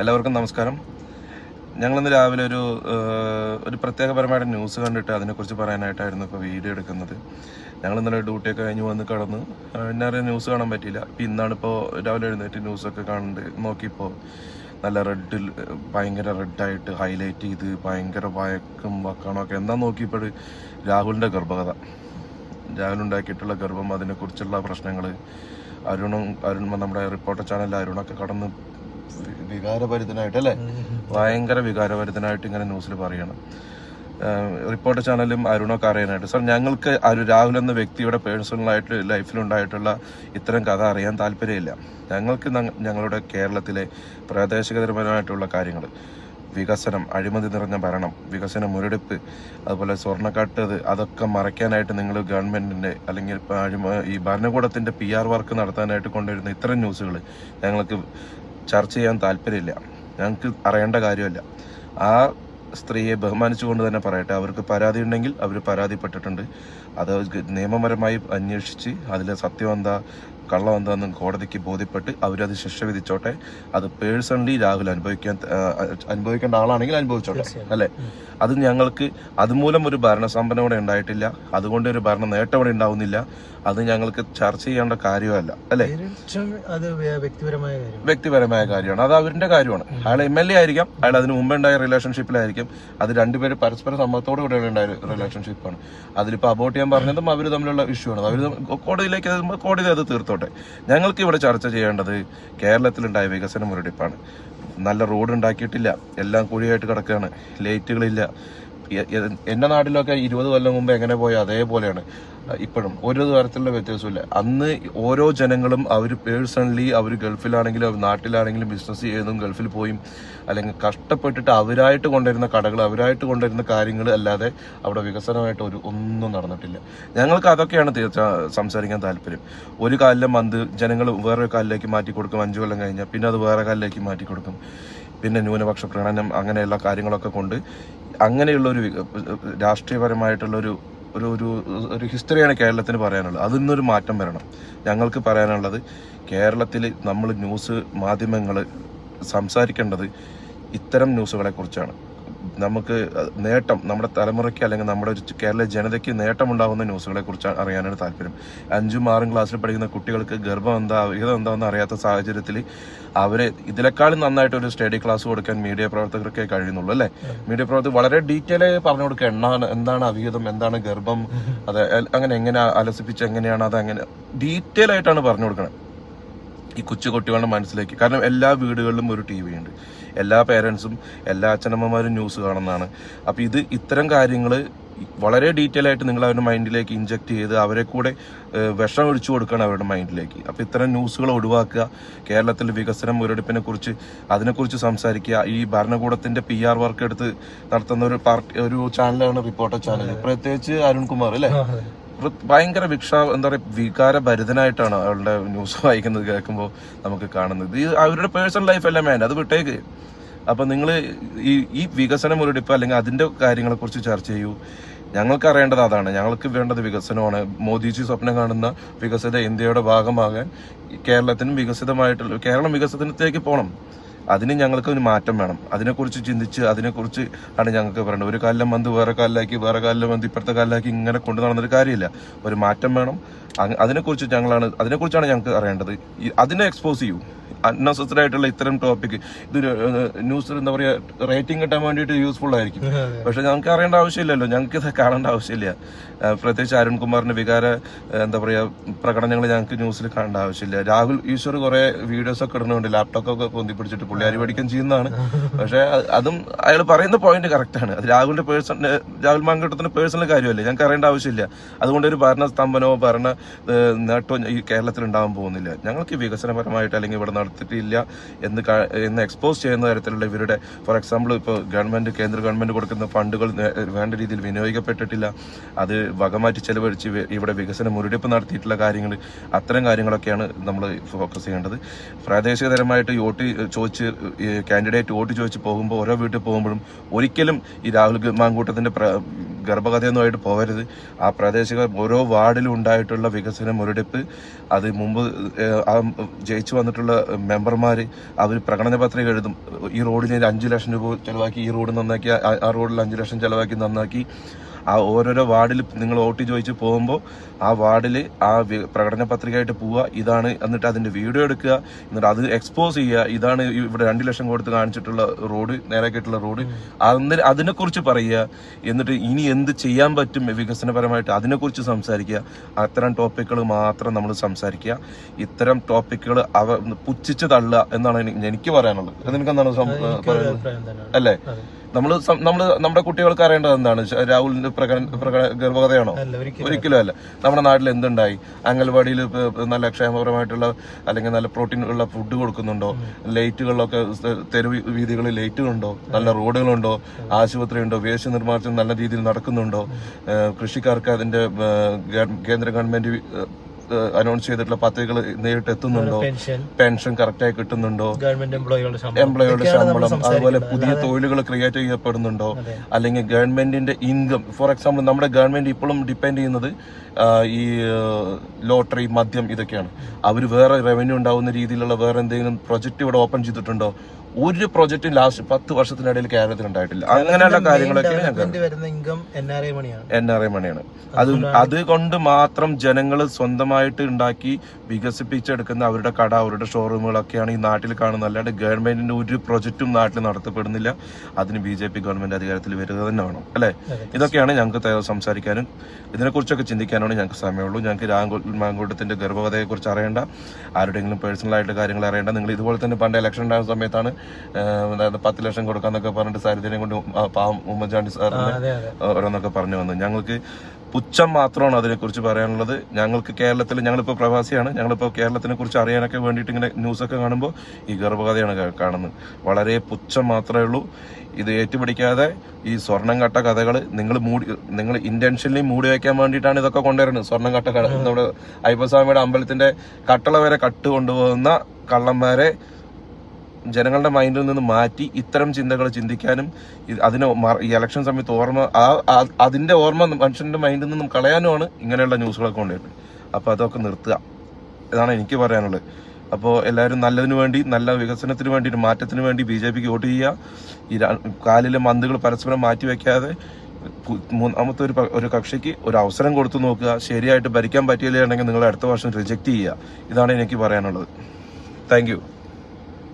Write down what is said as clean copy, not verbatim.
എല്ലാവർക്കും നമസ്കാരം. ഞങ്ങളിന്ന് രാവിലെ ഒരു പ്രത്യേകപരമായിട്ട് ന്യൂസ് കണ്ടിട്ട് അതിനെക്കുറിച്ച് പറയാനായിട്ടായിരുന്നു ഇപ്പോൾ വീഡിയോ എടുക്കുന്നത്. ഞങ്ങൾ ഇന്നലെ ഡ്യൂട്ടിയൊക്കെ കഴിഞ്ഞ് വന്ന് കിടന്ന് പിന്നെ ന്യൂസ് കാണാൻ പറ്റിയില്ല. ഇപ്പം ഇന്നാണിപ്പോൾ രാവിലെ എഴുന്നേറ്റ് ന്യൂസൊക്കെ നോക്കിയപ്പോൾ നല്ല ഭയങ്കര റെഡായിട്ട് ഹൈലൈറ്റ് ചെയ്ത് ഭയങ്കര വക്കാണൊക്കെ എന്താ നോക്കിയപ്പോൾ രാഹുലിൻ്റെ ഗർഭകഥ, രാഹുലുണ്ടാക്കിയിട്ടുള്ള ഗർഭം, അതിനെക്കുറിച്ചുള്ള പ്രശ്നങ്ങൾ, അരുൺ നമ്മുടെ റിപ്പോർട്ടർ ചാനലിൽ അരുണൊക്കെ കടന്ന് വികാരഭരിതനായിട്ട് ഭയങ്കര വികാരഭരിതനായിട്ട് ഇങ്ങനെ ന്യൂസിൽ പറയണം. റിപ്പോർട്ടർ ചാനലും അരുണൊക്കെ അറിയാനായിട്ട്, സാർ ഞങ്ങൾക്ക് രാഹുൽ എന്ന വ്യക്തിയുടെ പേഴ്സണലായിട്ട് ലൈഫിലുണ്ടായിട്ടുള്ള ഇത്തരം കഥ അറിയാൻ താല്പര്യമില്ല. ഞങ്ങൾക്ക് ഞങ്ങളുടെ കേരളത്തിലെ പ്രാദേശികപരമായിട്ടുള്ള കാര്യങ്ങൾ, വികസനം, അഴിമതി നിറഞ്ഞ ഭരണം, വികസന മുരടിപ്പ്, അതുപോലെ സ്വർണ്ണക്കട്ട്, അതൊക്കെ മറയ്ക്കാനായിട്ട് നിങ്ങൾ ഗവൺമെന്റിന്റെ അല്ലെങ്കിൽ ഈ ഭരണകൂടത്തിന്റെ PR വർക്ക് നടത്താനായിട്ട് കൊണ്ടുവരുന്ന ഇത്തരം ന്യൂസുകൾ ഞങ്ങൾക്ക് ചർച്ച ചെയ്യാൻ താല്പര്യമില്ല. ഞങ്ങൾക്ക് അറിയേണ്ട കാര്യമല്ല. ആ സ്ത്രീയെ ബഹുമാനിച്ചുകൊണ്ട് തന്നെ പറയട്ടെ, അവർക്ക് പരാതി ഉണ്ടെങ്കിൽ അവർ പരാതിപ്പെട്ടിട്ടുണ്ട്. അത് നിയമപരമായി അന്വേഷിച്ച് അതിലെ സത്യം എന്താ കള്ളം എന്താന്ന് കോടതിക്ക് ബോധ്യപ്പെട്ട് അവരത് ശിക്ഷ വിധിച്ചോട്ടെ. അത് പേഴ്സണലി രാഹുൽ അനുഭവിക്കേണ്ട ആളാണെങ്കിൽ അനുഭവിച്ചോട്ടെ, അല്ലെ? അത് ഞങ്ങൾക്ക് അതുമൂലം ഒരു ഭരണസമ്പന്ന ഇവിടെ ഉണ്ടായിട്ടില്ല, അതുകൊണ്ട് ഒരു ഭരണ നേട്ടം ഇവിടെ ഉണ്ടാവുന്നില്ല. അത് ഞങ്ങൾക്ക് ചർച്ച ചെയ്യേണ്ട കാര്യമല്ല, അല്ലെ? വ്യക്തിപരമായ കാര്യമാണ്, അത് അവരുടെ കാര്യമാണ്. അയാൾ MLA ആയിരിക്കാം, അയാൾ അതിന് മുമ്പ് ഉണ്ടായ റിലേഷൻഷിപ്പിലായിരിക്കും. അത് രണ്ടുപേരും പരസ്പര സമ്മതത്തോടു കൂടെ ഉണ്ടായ റിലേഷൻഷിപ്പാണ്. അതിലിപ്പോൾ അബോട്ട് ചെയ്യാൻ പറഞ്ഞതും അവർ തമ്മിലുള്ള ഇഷ്യൂ ആണ്. അവർ കോടതിയിലേക്ക് കോടതി അത് തീർത്തോട്ടെ. ഞങ്ങൾക്ക് ഇവിടെ ചർച്ച ചെയ്യേണ്ടത് കേരളത്തിലുണ്ടായ വികസന മുരടിപ്പാണ്. നല്ല റോഡ് ഉണ്ടാക്കിയിട്ടില്ല, എല്ലാം കുഴിയായിട്ട് കിടക്കുകയാണ്, ലൈറ്റുകളില്ല. എന്റെ നാട്ടിലൊക്കെ 20 കൊല്ലം മുമ്പ് എങ്ങനെ പോയോ അതേപോലെയാണ് ഇപ്പോഴും, ഒരു തരത്തിലുള്ള വ്യത്യാസമില്ല. അന്ന് ഓരോ ജനങ്ങളും അവർ പേഴ്സണലി അവർ ഗൾഫിലാണെങ്കിലും അവർ നാട്ടിലാണെങ്കിലും ബിസിനസ് ചെയ്തും ഗൾഫിൽ പോയും അല്ലെങ്കിൽ കഷ്ടപ്പെട്ടിട്ട് അവരായിട്ട് കൊണ്ടുവരുന്ന കടകൾ, അവരായിട്ട് കൊണ്ടുവരുന്ന കാര്യങ്ങൾ അല്ലാതെ അവിടെ വികസനമായിട്ട് ഒന്നും നടന്നിട്ടില്ല. ഞങ്ങൾക്ക് അതൊക്കെയാണ് സംസാരിക്കാൻ താല്പര്യം. ഒരു കാലിലെ മന്ത് ജനങ്ങൾ വേറൊരു കാലിലേക്ക് മാറ്റി കൊടുക്കും, 5 കൊല്ലം കഴിഞ്ഞാൽ പിന്നെ അത് വേറെ കാലിലേക്ക് മാറ്റി കൊടുക്കും. പിന്നെ ന്യൂനപക്ഷ പ്രകടനം, അങ്ങനെയുള്ള കാര്യങ്ങളൊക്കെ കൊണ്ട് അങ്ങനെയുള്ള ഒരു രാഷ്ട്രീയപരമായിട്ടുള്ള ഒരു ഹിസ്റ്ററിയാണ് കേരളത്തിന് പറയാനുള്ളത്. അതിൽ നിന്നൊരു മാറ്റം വരണം. ഞങ്ങൾക്ക് പറയാനുള്ളത്, കേരളത്തിൽ നമ്മൾ ന്യൂസ് മാധ്യമങ്ങൾ സംസാരിക്കേണ്ടത് ഇത്തരം ന്യൂസുകളെ കുറിച്ചാണ്. നമുക്ക് നേട്ടം, നമ്മുടെ തലമുറയ്ക്ക് അല്ലെങ്കിൽ നമ്മുടെ കേരള ജനതയ്ക്ക് നേട്ടമുണ്ടാകുന്ന ന്യൂസുകളെ കുറിച്ച് അറിയാനാണ് താല്പര്യം. 5ഉം 6ഉം ക്ലാസ്സിൽ പഠിക്കുന്ന കുട്ടികൾക്ക് ഗർഭം എന്താ, വിഹിതം എന്താണെന്ന് അറിയാത്ത സാഹചര്യത്തിൽ അവരെ ഇതിനേക്കാളും നന്നായിട്ട് ഒരു സ്റ്റഡി ക്ലാസ് കൊടുക്കാൻ മീഡിയ പ്രവർത്തകർക്കേ കഴിയുന്നുള്ളൂ, അല്ലെ? മീഡിയ പ്രവർത്തകർ വളരെ ഡീറ്റെയിൽ ആയി പറഞ്ഞു കൊടുക്കുക, എന്താണ് അവിഹിതം, എന്താണ് ഗർഭം, അത് എങ്ങനെ അലസിപ്പിച്ച് എങ്ങനെയാണ്, അത് അങ്ങനെ ഡീറ്റെയിൽ ആയിട്ടാണ് പറഞ്ഞു കൊടുക്കണം ഈ കുട്ടികളുടെ മനസ്സിലേക്ക്. കാരണം എല്ലാ വീടുകളിലും ഒരു TV ഉണ്ട്, എല്ലാ പേരൻസും എല്ലാ അച്ഛനമ്മമാരും ന്യൂസ് കാണുന്നതാണ്. അപ്പൊ ഇത്തരം കാര്യങ്ങൾ വളരെ ഡീറ്റെയിൽ ആയിട്ട് നിങ്ങൾ അവരുടെ മൈൻഡിലേക്ക് ഇൻജക്ട് ചെയ്ത് അവരെ കൂടെ വിഷം ഒഴിച്ചു കൊടുക്കണം അവരുടെ മൈൻഡിലേക്ക്. അപ്പൊ ഇത്തരം ന്യൂസുകൾ ഒഴിവാക്കുക. കേരളത്തിൽ വികസനം മുരടിപ്പിനെ കുറിച്ച് അതിനെക്കുറിച്ച് സംസാരിക്കുക. ഈ ഭരണകൂടത്തിന്റെ PR വർക്ക് എടുത്ത് നടത്തുന്ന ഒരു ചാനലാണ് റിപ്പോർട്ടർ ചാനൽ, പ്രത്യേകിച്ച് അരുൺകുമാർ, അല്ലെ? ഭയങ്കര എന്താ പറയുക, വികാരഭരിതനായിട്ടാണ് അവളുടെ ന്യൂസ് വായിക്കുന്നത്, കേൾക്കുമ്പോൾ നമുക്ക് കാണുന്നത്. അവരുടെ പേഴ്സണൽ ലൈഫ് എല്ലാം വേണ്ട, അത് വിട്ടേക്ക്. അപ്പൊ നിങ്ങൾ ഈ വികസന മുരടിപ്പ് അല്ലെങ്കിൽ അതിന്റെ കാര്യങ്ങളെ കുറിച്ച് ചർച്ച ചെയ്യൂ. ഞങ്ങൾക്ക് അറിയേണ്ടത് അതാണ്. ഞങ്ങൾക്ക് വേണ്ടത് വികസനമാണ്. മോദിജി സ്വപ്നം കാണുന്ന വികസിത ഇന്ത്യയുടെ ഭാഗമാകാൻ കേരളം വികസനത്തിലേക്ക് പോകണം. അതിന് ഞങ്ങൾക്ക് ഒരു മാറ്റം വേണം. അതിനെക്കുറിച്ച് ചിന്തിച്ച് അതിനെക്കുറിച്ച് ആണ് ഞങ്ങൾക്ക് പറയേണ്ടത്. ഒരു കാലിലെ മന്ത് വേറെ കാലിലെ മന്ത് ഇപ്പുറത്തെ കാലിലാക്കി ഇങ്ങനെ കൊണ്ടു നടന്നൊരു കാര്യമില്ല. ഒരു മാറ്റം വേണം. അതിനെക്കുറിച്ചാണ് ഞങ്ങൾക്ക് അറിയേണ്ടത്. അതിനെ എക്സ്പോസ് ചെയ്യൂ. അൺനെസസറി ആയിട്ടുള്ള ഇത്തരം ടോപ്പിക് ഇത് ന്യൂസ് എന്താ പറയാ, റേറ്റിംഗ് കിട്ടാൻ വേണ്ടിയിട്ട് യൂസ്ഫുൾ ആയിരിക്കും. പക്ഷെ ഞങ്ങൾക്ക് അറിയേണ്ട ആവശ്യമില്ലല്ലോ, ഞങ്ങൾക്ക് ഇത് കാണേണ്ട ആവശ്യമില്ല. പ്രത്യേകിച്ച് അരുൺകുമാറിന്റെ എന്താ പറയാ പ്രകടനങ്ങൾ ഞങ്ങൾക്ക് ന്യൂസിൽ കാണേണ്ട ആവശ്യമില്ല. രാഹുൽ ഈശ്വർ കുറെ വീഡിയോസ് ഒക്കെ ഇടുന്നുണ്ട്, ലാപ്ടോപ്പൊക്കെ പൊന്തിപ്പിടിച്ചിട്ട് പുള്ളി അരിപടിക്കാൻ ചെയ്യുന്നതാണ്. പക്ഷെ അതും അയാൾ പറയുന്ന പോയിന്റ് കറക്റ്റാണ്. അത് രാഹുൽ മാങ്കൂട്ടത്തിന്റെ പേഴ്സണൽ കാര്യമല്ലേ, ഞങ്ങൾക്ക് അറിയേണ്ട ആവശ്യമില്ല. അതുകൊണ്ട് ഒരു ഭരണ സ്തംഭനമോ ഭരണ നേട്ടവും ഈ കേരളത്തിൽ ഉണ്ടാവാൻ പോകുന്നില്ല. ഞങ്ങൾക്ക് വികസനപരമായിട്ട് അല്ലെങ്കിൽ ഇവിടെ നടത്തിയിട്ടില്ല എന്ന് എക്സ്പോസ് ചെയ്യുന്ന തരത്തിലുള്ള ഇവരുടെ, ഫോർ എക്സാമ്പിൾ ഇപ്പോൾ കേന്ദ്ര ഗവൺമെന്റ് കൊടുക്കുന്ന ഫണ്ടുകൾ വേണ്ട രീതിയിൽ വിനിയോഗിക്കപ്പെട്ടിട്ടില്ല, അത് വകമാറ്റി ചെലവഴിച്ച് ഇവിടെ വികസന മുരടിപ്പ് നടത്തിയിട്ടുള്ള കാര്യങ്ങൾ, അത്തരം കാര്യങ്ങളൊക്കെയാണ് നമ്മൾ ഫോക്കസ് ചെയ്യേണ്ടത്. പ്രാദേശികതരമായിട്ട് കാൻഡിഡേറ്റ് വോട്ട് ചോദിച്ച് പോകുമ്പോൾ ഓരോ വീട്ടിൽ പോകുമ്പോഴും ഒരിക്കലും ഈ രാഹുൽ മാങ്കൂട്ടത്തിന്റെ ഗർഭകഥയൊന്നുമായിട്ട് പോകരുത്. ആ പ്രാദേശിക ഓരോ വാർഡിലും ഉണ്ടായിട്ടുള്ള വികസന മുരടിപ്പ്, അത് മുമ്പ് ജയിച്ചു വന്നിട്ടുള്ള മെമ്പർമാർ അവർ പ്രകടന പത്രിക എഴുതും. ഈ റോഡിന് 5 ലക്ഷം രൂപ ചെലവാക്കി, ഈ റോഡ് നന്നാക്കി, ആ റോഡിൽ 5 ലക്ഷം ചെലവാക്കി നന്നാക്കി. ആ ഓരോരോ വാർഡിൽ നിങ്ങൾ വോട്ട് ചോദിച്ച് പോകുമ്പോൾ ആ വാർഡിൽ ആ പ്രകടന പത്രികയായിട്ട് പോവുക, ഇതാണ്, എന്നിട്ട് അതിന്റെ വീഡിയോ എടുക്കുക, എന്നിട്ട് അത് എക്സ്പോസ് ചെയ്യുക, ഇതാണ് ഇവിടെ 2 ലക്ഷം കൊടുത്ത് കാണിച്ചിട്ടുള്ള റോഡ്, നേരാക്കിയിട്ടുള്ള റോഡ്, അതിനെക്കുറിച്ച് പറയുക. എന്നിട്ട് ഇനി എന്ത് ചെയ്യാൻ പറ്റും വികസനപരമായിട്ട് അതിനെക്കുറിച്ച് സംസാരിക്കുക. അത്തരം ടോപ്പിക്കുകൾ മാത്രം നമ്മൾ സംസാരിക്കുക. ഇത്തരം ടോപ്പിക്കുകൾ പുച്ഛിച്ച് തള്ളുക എന്നാണ് എനിക്ക് പറയാനുള്ളത്. നിനക്കെന്താണ് പറയുന്നത്? അല്ലേ? നമ്മുടെ കുട്ടികൾക്ക് അറിയേണ്ടത് എന്താണ്? രാഹുലിന്റെ ഗർഭകഥയാണോ? ഒരിക്കലും അല്ല. നമ്മുടെ നാട്ടിൽ എന്തുണ്ടായി? അംഗൻവാടിയിൽ നല്ല ക്ഷേമപരമായിട്ടുള്ള അല്ലെങ്കിൽ നല്ല പ്രോട്ടീൻ ഉള്ള ഫുഡ് കൊടുക്കുന്നുണ്ടോ? ലൈറ്റുകളിലൊക്കെ തെരുവ് വീതികളിൽ ലൈറ്റുകളുണ്ടോ? നല്ല റോഡുകളുണ്ടോ? ആശുപത്രി ഉണ്ടോ? വേസ്റ്റ് നിർമ്മാർജ്ജനം നല്ല രീതിയിൽ നടക്കുന്നുണ്ടോ? കൃഷിക്കാർക്ക് അതിന്റെ കേന്ദ്ര ഗവൺമെന്റ് അനൗൺസ് ചെയ്തിട്ടുള്ള പദ്ധതികൾ നേരിട്ട് എത്തുന്നുണ്ടോ? പെൻഷൻ കറക്റ്റായി കിട്ടുന്നുണ്ടോ? എംപ്ലോയികളുടെ ശമ്പളം, അതുപോലെ പുതിയ തൊഴിലുകൾ ക്രിയേറ്റ് ചെയ്യപ്പെടുന്നുണ്ടോ? അല്ലെങ്കിൽ ഗവൺമെന്റിന്റെ ഇൻകം, ഫോർ എക്സാമ്പിൾ നമ്മുടെ ഗവൺമെന്റ് ഇപ്പോഴും ഡിപ്പെൻഡ് ചെയ്യുന്നത് ഈ ലോട്ടറി, മദ്യം, ഇതൊക്കെയാണ്. അവർ വേറെ റവന്യൂ ഉണ്ടാവുന്ന രീതിയിലുള്ള വേറെ എന്തെങ്കിലും പ്രൊജക്ട് ഇവിടെ ഓപ്പൺ ചെയ്തിട്ടുണ്ടോ? ഒരു പ്രൊജക്റ്റും ലാസ്റ്റ് 10 വർഷത്തിനിടയിൽ കേരളത്തിൽ ഉണ്ടായിട്ടില്ല. അങ്ങനെയുള്ള കാര്യങ്ങളൊക്കെ NRI മണിയാണ്. അതുകൊണ്ട് മാത്രം ജനങ്ങൾ സ്വന്തമായിട്ട് ഉണ്ടാക്കി വികസിപ്പിച്ചെടുക്കുന്ന അവരുടെ കട, അവരുടെ ഷോറൂമുകളൊക്കെയാണ് ഈ നാട്ടിൽ കാണുന്നത്. അല്ലാണ്ട് ഗവൺമെന്റിന്റെ ഒരു പ്രൊജക്റ്റും നാട്ടിൽ നടത്തപ്പെടുന്നില്ല. അതിന് BJP ഗവൺമെന്റ് അധികാരത്തിൽ വരിക തന്നെ വേണം, അല്ലെ? ഇതൊക്കെയാണ് ഞങ്ങൾക്ക് സംസാരിക്കാനും ഇതിനെക്കുറിച്ചൊക്കെ ചിന്തിക്കാനാണ് ഞങ്ങൾക്ക് സമയമുള്ളൂ. ഞങ്ങൾക്ക് മാങ്കൂട്ടത്തിന്റെ ഗർഭവധയെ കുറിച്ച് അറിയേണ്ട, ആരുടെയെങ്കിലും പേഴ്സണൽ ആയിട്ട് കാര്യങ്ങൾ അറിയേണ്ട. നിങ്ങൾ ഇതുപോലെ തന്നെ പണ്ട് ഇലക്ഷൻ ഉണ്ടാകുന്ന സമയത്താണ് 10 ലക്ഷം കൊടുക്കാന്നൊക്കെ പറഞ്ഞിട്ട് സാരിധ്യം കൊണ്ട് പാവം ഉമ്മൻചാണ്ടി സാറിന് ഓരോന്നൊക്കെ പറഞ്ഞു വന്നു. ഞങ്ങൾക്ക് പുച്ഛം മാത്രമാണ് അതിനെക്കുറിച്ച് പറയാനുള്ളത്. ഞങ്ങൾക്ക് കേരളത്തിൽ, ഞങ്ങളിപ്പോൾ പ്രവാസിയാണ്, ഞങ്ങളിപ്പോൾ കേരളത്തിനെ കുറിച്ച് അറിയാനൊക്കെ വേണ്ടിയിട്ട് ഇങ്ങനെ ന്യൂസൊക്കെ കാണുമ്പോൾ ഈ ഗർഭകഥയാണ് കാണുന്നത്. വളരെ പുച്ഛം മാത്രമേ ഉള്ളൂ. ഇത് ഏറ്റുപിടിക്കാതെ ഈ സ്വർണം കട്ട കഥകൾ നിങ്ങൾ ഇന്റൻഷനലി മൂടി വയ്ക്കാൻ വേണ്ടിയിട്ടാണ് ഇതൊക്കെ കൊണ്ടുവരുന്നത്. സ്വർണം കട്ട കഥ, നമ്മുടെ അയ്യപ്പസ്വാമിയുടെ അമ്പലത്തിന്റെ കട്ടള വരെ കട്ട് കൊണ്ടുപോകുന്ന കള്ളന്മാരെ ജനങ്ങളുടെ മൈൻഡിൽ നിന്ന് മാറ്റി ഇത്തരം ചിന്തകൾ ചിന്തിക്കാനും അതിന് ഈ ഇലക്ഷൻ സമയത്ത് അതിന്റെ ഓർമ്മ മനുഷ്യന്റെ മൈൻഡിൽ നിന്നും കളയാനുമാണ് ഇങ്ങനെയുള്ള ന്യൂസുകളൊക്കെ കൊണ്ടുവരുന്നത്. അപ്പൊ അതൊക്കെ നിർത്തുക, ഇതാണ് എനിക്ക് പറയാനുള്ളത്. അപ്പോൾ എല്ലാവരും നല്ലതിനു വേണ്ടി, നല്ല വികസനത്തിന് വേണ്ടി, മാറ്റത്തിന് വേണ്ടി BJPക്ക് വോട്ട് ചെയ്യുക. ഈ കാലിലെ മന്തുകൾ പരസ്പരം മാറ്റി വെക്കാതെ മൂന്നാമത്തെ ഒരു കക്ഷിക്ക് ഒരു അവസരം കൊടുത്തു നോക്കുക. ശരിയായിട്ട് ഭരിക്കാൻ പറ്റിയില്ലെങ്കിൽ നിങ്ങൾ അടുത്ത വർഷം റിജക്ട് ചെയ്യുക. ഇതാണ് എനിക്ക് പറയാനുള്ളത്. Thank you.